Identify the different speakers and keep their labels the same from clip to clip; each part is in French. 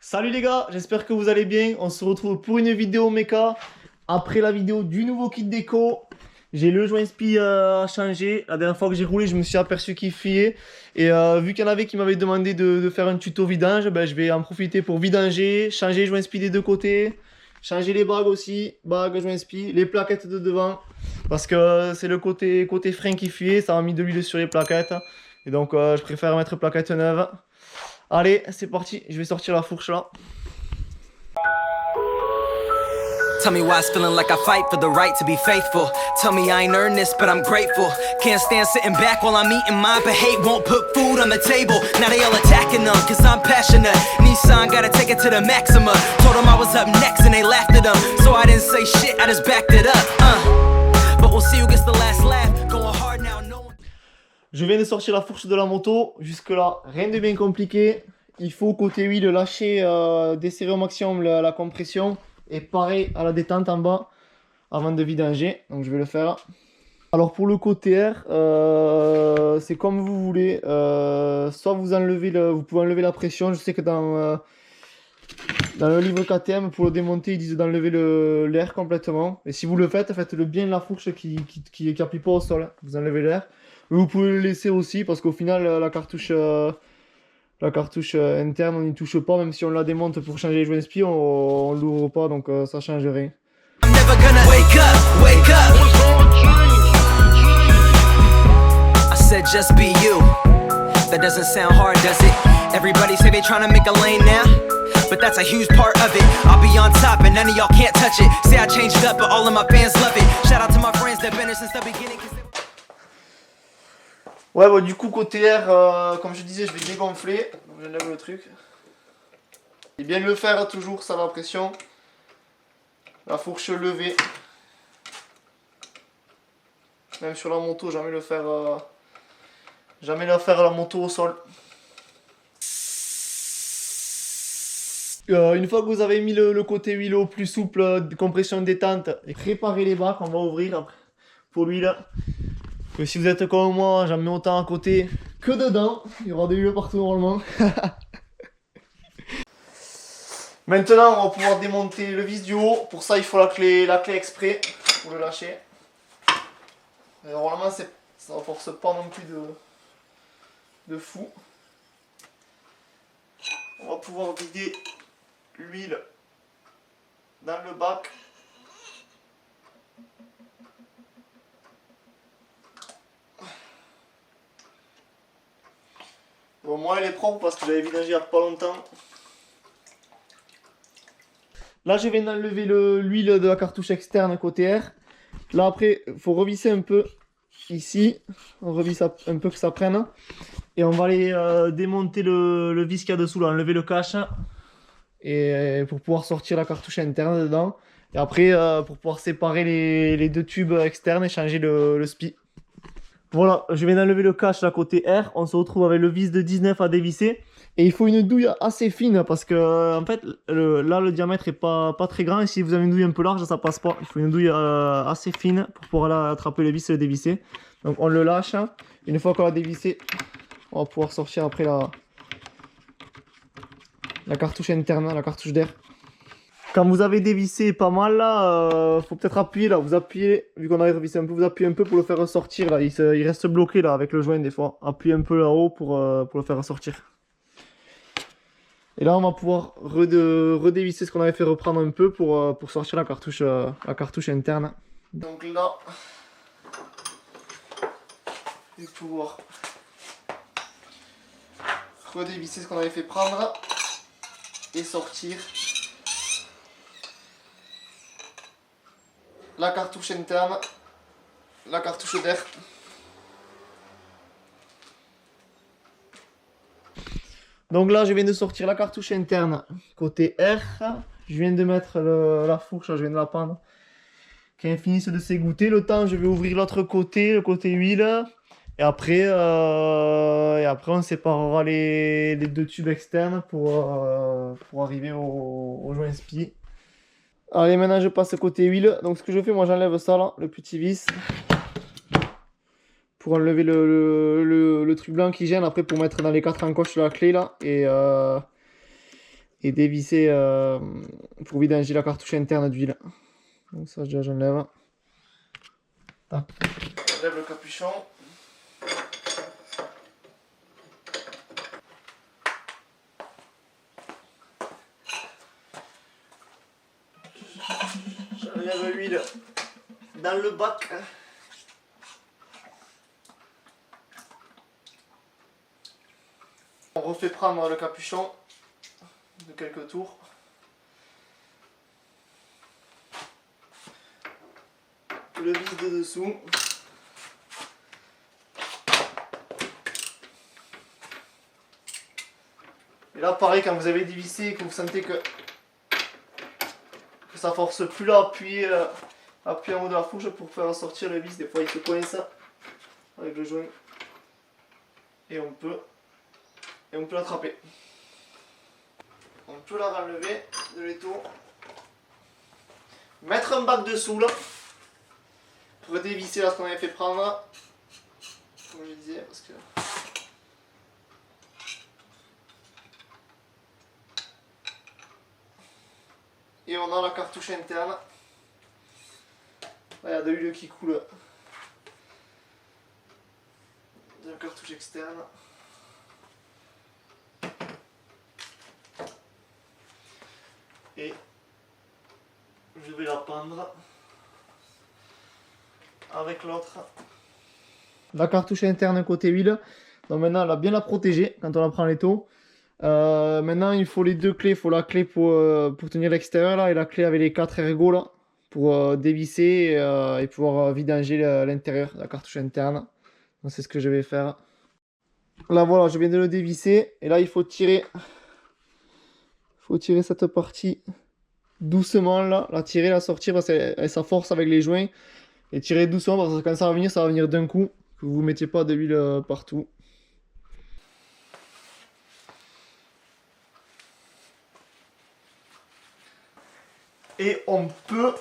Speaker 1: Salut les gars, j'espère que vous allez bien. On se retrouve pour une vidéo méca. Après la vidéo du nouveau kit déco, j'ai le joint spi à changer. La dernière fois que j'ai roulé, je me suis aperçu qu'il fiait. Et vu qu'il y en avait qui m'avaient demandé de faire un tuto vidange, ben, je vais en profiter pour vidanger, changer les joints spi des deux côtés, changer les bagues aussi, bagues, joints spi, les plaquettes de devant. Parce que c'est le côté frein qui fuit, ça a mis de l'huile sur les plaquettes. Et donc je préfère mettre plaquettes neuves. Allez, c'est parti, je vais sortir la fourche là.
Speaker 2: Tell me why it's feeling like I fight for the right to be faithful. Tell me I ain't earned this, but I'm grateful. Can't stand sitting back while I'm eating mine, but hate won't put food on the table. Now they all attacking them, cause I'm passionate. Nissan gotta take it to the maxima. Told them I was up next and they laughed at them. So I didn't say shit, I just backed it up. But we'll see who gets the last laugh. Going hard now, no one...
Speaker 1: Je viens de sortir la fourche de la moto. Jusque là, rien de bien compliqué. Il faut côté huile lâcher, desserrer au maximum la compression. Et pareil à la détente en bas avant de vidanger. Donc je vais le faire. Alors pour le côté air, c'est comme vous voulez. Soit vous enlevez vous pouvez enlever la pression. Je sais que dans le livre KTM, pour le démonter, ils disent d'enlever l'air complètement. Et si vous le faites, faites-le bien la fourche qui appuie pas au sol. Vous enlevez l'air. Vous pouvez le laisser aussi parce qu'au final, la cartouche interne, on n'y touche pas. Même si on la démonte pour changer les joints spi, on l'ouvre pas, donc ça change rien.
Speaker 2: I'm never gonna wake up, wake up. I said just be you. That doesn't sound hard, does it? Everybody say they tryna make a lane now, but that's a huge part of it. I'll be on top and none of y'all can't touch it. Say I changed it up, but all of my fans love it. Shout out to my friends that been here since the beginning.
Speaker 1: Ouais, bon, du coup, côté air, comme je disais, je vais dégonfler. Donc, j'enlève le truc. Et bien le faire toujours, ça va à pression. La fourche levée. Même sur la moto, jamais la faire la moto au sol. Une fois que vous avez mis le côté huilot plus souple, compression détente, et préparez les bacs, on va ouvrir après, pour l'huile. Que si vous êtes comme moi, j'en mets autant à côté que dedans. Il y aura de l'huile partout normalement. Maintenant, on va pouvoir démonter le vis du haut. Pour ça, il faut la clé exprès pour le lâcher. Et normalement, ça ne force pas non plus de fou. On va pouvoir vider l'huile dans le bac. Bon, moi elle est propre parce que j'avais vidangé il n'y a pas longtemps. Là je viens d'enlever l'huile de la cartouche externe côté air. Là après il faut revisser un peu ici. On revisse un peu que ça prenne. Et on va aller démonter le vis qu'il y a dessous là, enlever le cache. Et pour pouvoir sortir la cartouche interne dedans. Et après pour pouvoir séparer les deux tubes externes et changer le spi. Voilà, je viens d'enlever le cache là côté R. On se retrouve avec le vis de 19 à dévisser. Et il faut une douille assez fine parce que en fait là le diamètre est pas très grand. Et si vous avez une douille un peu large, ça passe pas. Il faut une douille assez fine pour pouvoir attraper le vis et le dévisser. Donc on le lâche. Une fois qu'on l'a dévissé, on va pouvoir sortir après la cartouche interne, la cartouche d'air. Quand vous avez dévissé pas mal là, faut peut-être appuyer là, vous appuyez, vu qu'on a révissé un peu, vous appuyez un peu pour le faire ressortir là, il reste bloqué là avec le joint des fois. Appuyez un peu là-haut pour le faire ressortir. Et là on va pouvoir redévisser ce qu'on avait fait reprendre un peu pour sortir la cartouche interne. Donc là, je vais pouvoir redévisser ce qu'on avait fait prendre et sortir la cartouche interne, la cartouche d'air. Donc là, je viens de sortir la cartouche interne côté air. Je viens de mettre la fourche, je viens de la pendre. Qu'elle finisse de s'égoutter. Le temps, je vais ouvrir l'autre côté, le côté huile. Et après on séparera les deux tubes externes pour arriver au joint spi. Allez, maintenant je passe côté huile. Donc ce que je fais, moi j'enlève ça là, le petit vis. Pour enlever le truc blanc qui gêne. Après pour mettre dans les quatre encoches de la clé là. et dévisser pour vidanger la cartouche interne d'huile. Donc ça déjà j'enlève. J'enlève le capuchon. J'enlève l'huile dans le bac. On refait prendre le capuchon de quelques tours. Le vis de dessous. Et là pareil, quand vous avez dévissé et que vous sentez que ça force plus là, appuyez en haut de la fourche pour faire sortir le vis. Des fois il se coince avec le joint et on peut l'attraper. On peut la relever de l'étau, mettre un bac dessous là pour dévisser là ce qu'on avait fait prendre, comme je disais, parce que et on a la cartouche interne. Là il y a de l'huile qui coule de la cartouche externe. Et je vais la pendre avec l'autre. La cartouche interne côté huile. Donc maintenant, elle a bien la protéger quand on la prend l'étau. Maintenant, il faut les deux clés. Il faut la clé pour tenir l'extérieur là et la clé avec les 4 ergots là pour dévisser et pouvoir vidanger l'intérieur, la cartouche interne. Donc c'est ce que je vais faire. Là voilà, je viens de le dévisser et là il faut tirer. Faut tirer cette partie doucement là, la tirer, la sortir parce qu'elle ça force avec les joints et tirer doucement parce que quand ça va venir d'un coup, que vous ne mettiez pas de l'huile partout. Et on peut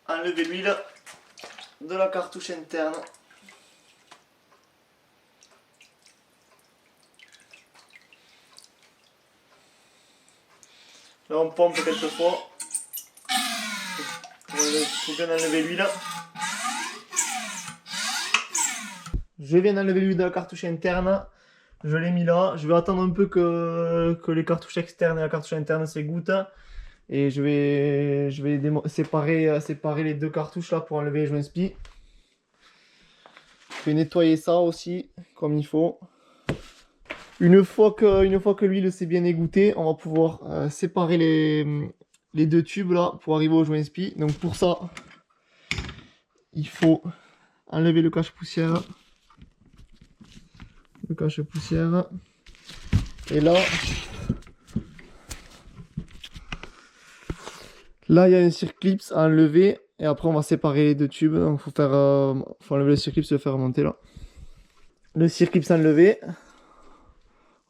Speaker 1: enlever l'huile de la cartouche interne. Là on pompe quelques fois pour bien enlever l'huile. Je viens d'enlever l'huile de la cartouche interne. Je l'ai mis là. Je vais attendre un peu que les cartouches externes et la cartouche interne s'égouttent. Et je vais séparer les deux cartouches là pour enlever les joints spi. Je vais nettoyer ça aussi comme il faut. Une fois que l'huile s'est bien égouttée, on va pouvoir séparer les deux tubes là pour arriver au joint spi. Donc pour ça, il faut enlever le cache-poussière. Le cache-poussière. Et là, il y a un circlips à enlever. Et après, on va séparer les deux tubes. Donc faut enlever le circlips et le faire remonter là. Le circlips enlevé.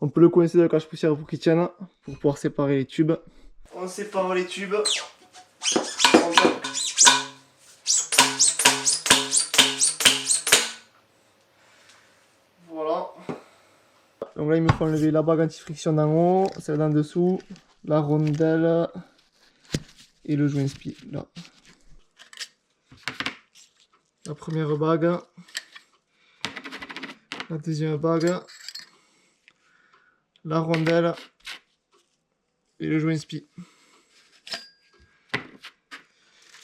Speaker 1: On peut le coincer dans le cache-poussière pour qu'il tienne, pour pouvoir séparer les tubes. On sépare les tubes. Voilà. Donc là, il me faut enlever la bague anti-friction d'en haut, celle d'en dessous, la rondelle et le joint spi là. La première bague, la deuxième bague, la rondelle et le joint spi.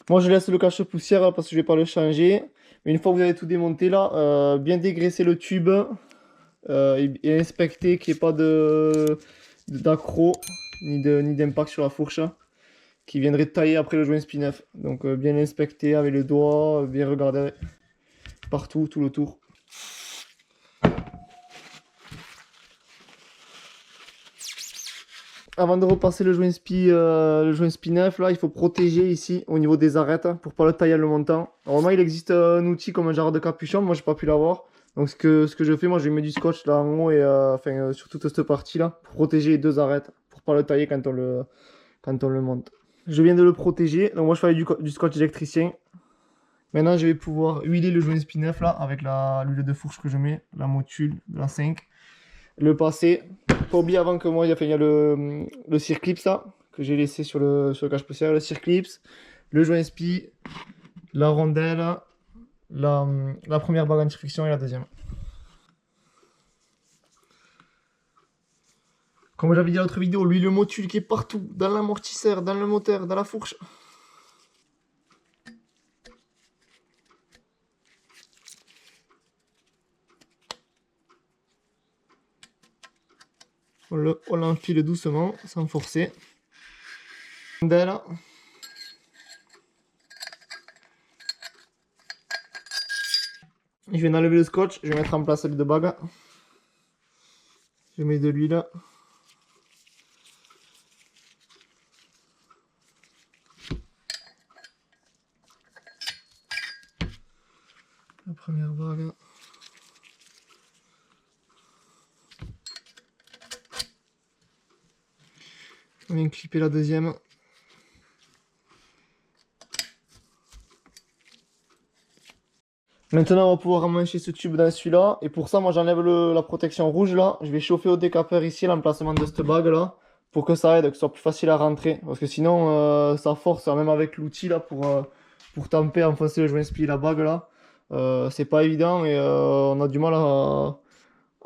Speaker 1: Moi je laisse le cache-poussière parce que je vais pas le changer. Mais une fois que vous avez tout démonté là, bien dégraisser le tube et inspecter qu'il n'y ait pas d'accroc ni d'impact sur la fourche qui viendrait tailler après le joint spi neuf. Donc bien l'inspecter avec le doigt, bien regarder partout, tout le tour. Avant de repasser le joint spi neuf, là, il faut protéger ici au niveau des arêtes pour pas le tailler en le montant. Normalement, il existe un outil comme un jarre de capuchon, moi j'ai pas pu l'avoir. Donc ce que je fais, moi je mets du scotch là en haut et sur toute cette partie là pour protéger les deux arêtes, pour pas le tailler quand on le monte. Je viens de le protéger, donc moi je fais du scotch électricien. Maintenant, je vais pouvoir huiler le joint SPI 9 là avec l'huile de fourche que je mets, la Motul de la 5. Le passer. Pas oublier avant que moi, il y a le circlips là, que j'ai laissé sur le cache-poussière. Le circlips, le joint SPI, la rondelle, la première bague anti-friction et la deuxième. Comme j'avais dit dans l'autre vidéo, l'huile Motul qui est partout, dans l'amortisseur, dans le moteur, dans la fourche. On l'enfile doucement, sans forcer. Rondelle. Je viens d'enlever le scotch, je vais mettre en place les deux bagues. Je mets de l'huile. La première bague. On vient clipper la deuxième. Maintenant, on va pouvoir emmancher ce tube dans celui-là. Et pour ça, moi, j'enlève la protection rouge là. Je vais chauffer au décapeur ici l'emplacement de cette bague là. Pour que ça aide, que ce soit plus facile à rentrer. Parce que sinon, ça force, même avec l'outil là, pour tamper, enfoncer le joint SPI et la bague là. C'est pas évident et on a du mal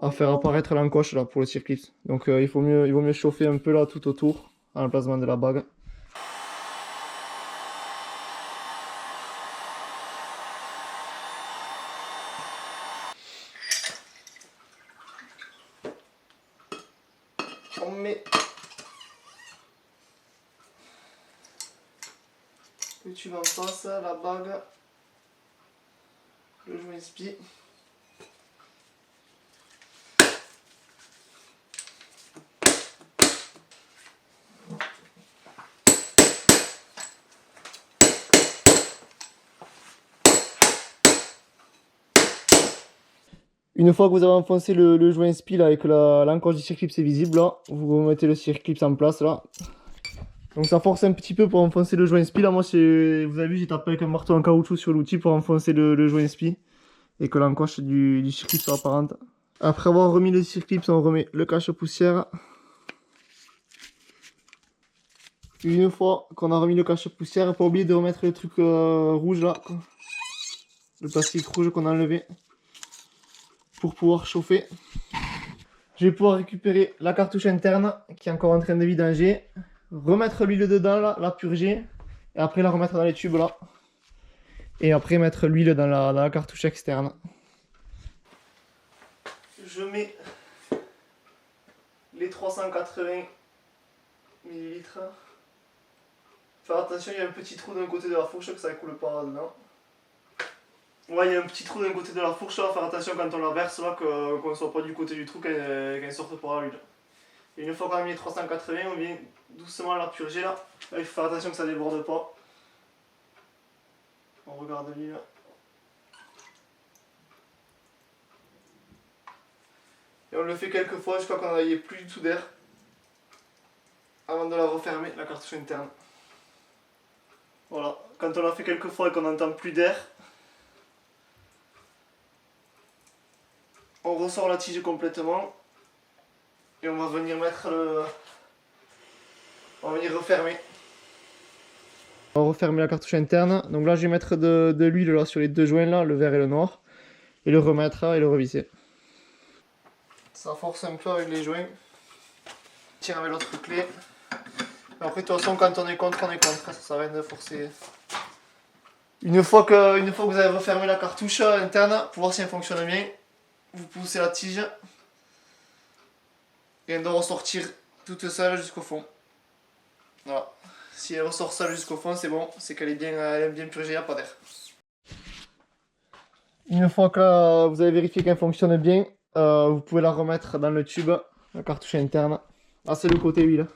Speaker 1: à faire apparaître l'encoche là pour le circlips. Donc il vaut mieux chauffer un peu là tout autour, à l'emplacement de la bague. On met le tube en face, la bague, le joint SPI. Une fois que vous avez enfoncé le joint SPI là, et que l'encoche du circlips est visible là, vous remettez le circlips en place là. Donc ça force un petit peu pour enfoncer le joint SPI là. Moi, vous avez vu, j'ai tapé avec un marteau en caoutchouc sur l'outil pour enfoncer le joint SPI et que l'encoche du circlips soit apparente. Après avoir remis le circlips, on remet le cache-poussière. Une fois qu'on a remis le cache-poussière, pas oublier de remettre le truc rouge là, le plastique rouge qu'on a enlevé, pour pouvoir chauffer. Je vais pouvoir récupérer la cartouche interne qui est encore en train de vidanger, remettre l'huile dedans là, la purger, et après la remettre dans les tubes là, et après mettre l'huile dans la cartouche externe. Je mets les 380 ml. Faire attention, il y a un petit trou d'un côté de la fourche, que ça ne coule pas dedans. Ouais, il y a un petit trou d'un côté de la fourche, là, faire attention quand on la verse, là, qu'on ne soit pas du côté du trou, qu'elle ne sorte pas l'huile. Et une fois qu'on a mis les 380, on vient doucement la purger là. Là, il faut faire attention que ça ne déborde pas. On regarde l'huile. Et on le fait quelques fois jusqu'à qu'on n'ait plus du tout d'air. Avant de la refermer, la cartouche interne. Voilà, quand on l'a fait quelques fois et qu'on n'entend plus d'air, on ressort la tige complètement et on va venir mettre on va venir refermer. On va refermer la cartouche interne. Donc là je vais mettre de l'huile là sur les deux joints là, le vert et le noir, et le remettre là et le revisser. Ça force un peu avec les joints. Tire avec l'autre clé. Après de toute façon quand on est contre, ça sert à rien de forcer. Une fois que vous avez refermé la cartouche interne, pour voir si elle fonctionne bien, vous poussez la tige et elle doit ressortir toute seule jusqu'au fond. Voilà. Si elle ressort seule jusqu'au fond, c'est bon, c'est qu'elle est bien purgée, il n'y a pas d'air. Une fois que vous avez vérifié qu'elle fonctionne bien, vous pouvez la remettre dans le tube, la cartouche interne. Ah, c'est le côté huile.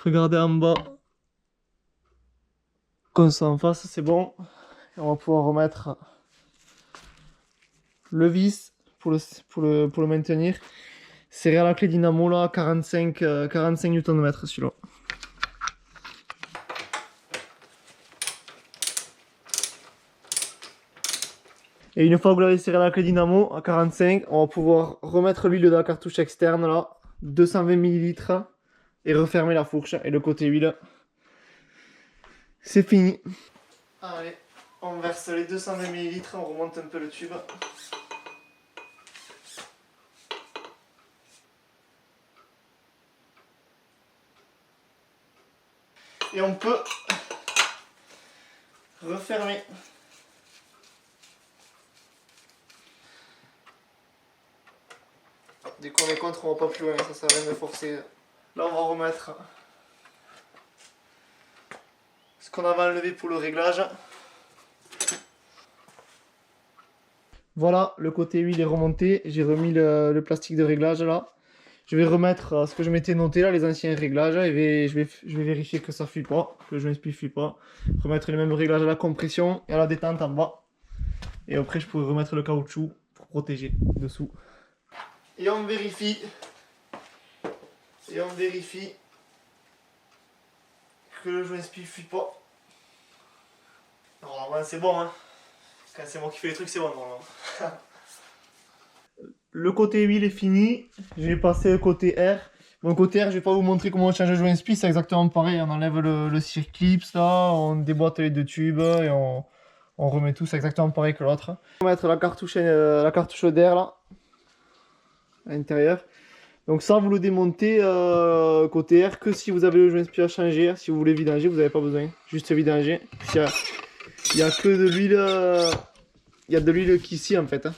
Speaker 1: Regardez en bas, comme ça en face, c'est bon. Et on va pouvoir remettre le vis pour le maintenir. Serré à la clé dynamo là, 45 Nm celui-là. Et une fois que vous l'avez serré à la clé dynamo à 45, on va pouvoir remettre l'huile de la cartouche externe là, 220 ml, et refermer la fourche. Et le côté huile, c'est fini. Allez, on verse les 220 ml, on remonte un peu le tube. Et on peut refermer. Dès qu'on est contre, on va pas plus loin, ça sert à rien de forcer. Là, on va remettre ce qu'on avait enlevé pour le réglage. Voilà, le côté huile est remonté. J'ai remis le plastique de réglage là. Je vais remettre ce que je m'étais noté là, les anciens réglages, et je vais vérifier que ça fuit pas, que le joint ne fuit pas. Remettre les mêmes réglages à la compression et à la détente en bas. Et après, je pourrai remettre le caoutchouc pour protéger dessous. Et on vérifie. Que le joint ne fuit pas. Normalement, c'est bon, hein. Quand c'est moi qui fais les trucs, c'est bon, normalement. Le côté huile est fini, je vais passer au côté air. Bon, le côté air, je vais pas vous montrer comment on change le joint spi, c'est exactement pareil. On enlève le circlip, là, on déboîte les deux tubes et on remet tout, c'est exactement pareil que l'autre. On va mettre la cartouche d'air là, à l'intérieur. Donc ça, vous le démontez côté air que si vous avez le joint spi à changer. Si vous voulez vidanger, vous n'avez pas besoin, juste vidanger. Il n'y a que de l'huile, il y a de l'huile qu'ici en fait.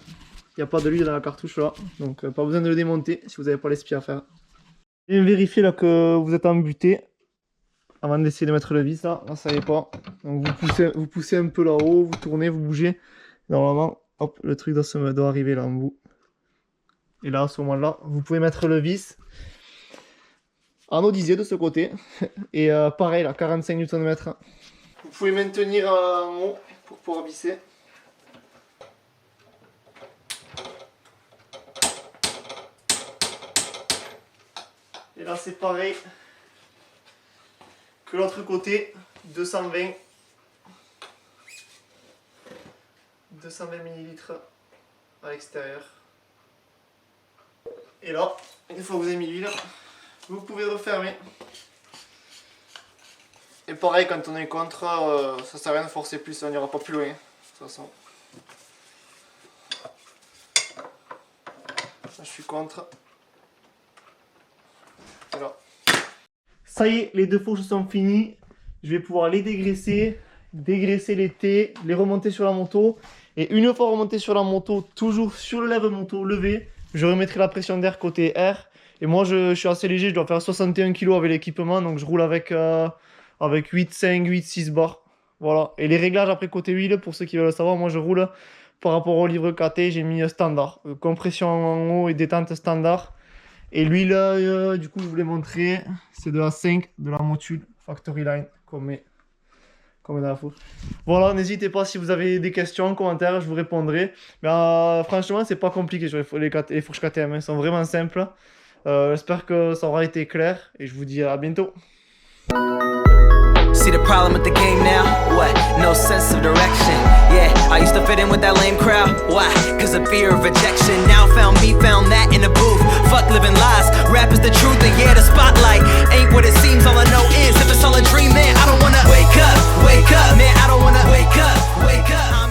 Speaker 1: Il n'y a pas de l'huile dans la cartouche là, donc pas besoin de le démonter si vous n'avez pas l'esprit à faire. Bien vérifier là que vous êtes embuté avant d'essayer de mettre le vis là, ça y est pas. Donc vous poussez un peu là-haut, vous tournez, vous bougez. Normalement, hop, le truc doit arriver là en bout. Et là, à ce moment-là, vous pouvez mettre le vis en odisier de ce côté. Et pareil là, 45 Nm. Vous pouvez maintenir en haut pour pouvoir visser. Et là c'est pareil que l'autre côté, 220 ml à l'extérieur. Et là, une fois que vous avez mis l'huile, vous pouvez refermer. Et pareil, quand on est contre, ça sert à rien de forcer plus, on n'ira pas plus loin de toute façon. Là, je suis contre. Voilà. Ça y est, les deux fourches sont finies. Je vais pouvoir les dégraisser les T, les remonter sur la moto. Et une fois remonté sur la moto, toujours sur le lève-moto levé, je remettrai la pression d'air côté air. Et moi, je suis assez léger, je dois faire 61 kg avec l'équipement. Donc je roule avec 8,5, 8,6 bars. Voilà. Et les réglages après côté huile, pour ceux qui veulent le savoir, moi je roule par rapport au livre KT, j'ai mis standard. Compression en haut et détente standard. Et l'huile, du coup, je vous l'ai montré, c'est de la 5 de la Motul Factory Line qu'on met dans la fourche. Voilà, n'hésitez pas si vous avez des questions en commentaire, je vous répondrai. Mais franchement, c'est pas compliqué sur les fourches KTM, elles sont vraiment simples. J'espère que ça aura été clair et je vous dis à bientôt.
Speaker 2: See the problem with the game now? What? No sense of direction. Yeah, I used to fit in with that lame crowd. Why? Cause of fear of rejection. Now found me, found that in the booth. Fuck living lies. Rap is the truth, and yeah, the spotlight ain't what it seems. All I know is if it's all a dream, man, I don't wanna wake up, man, I don't wanna wake up.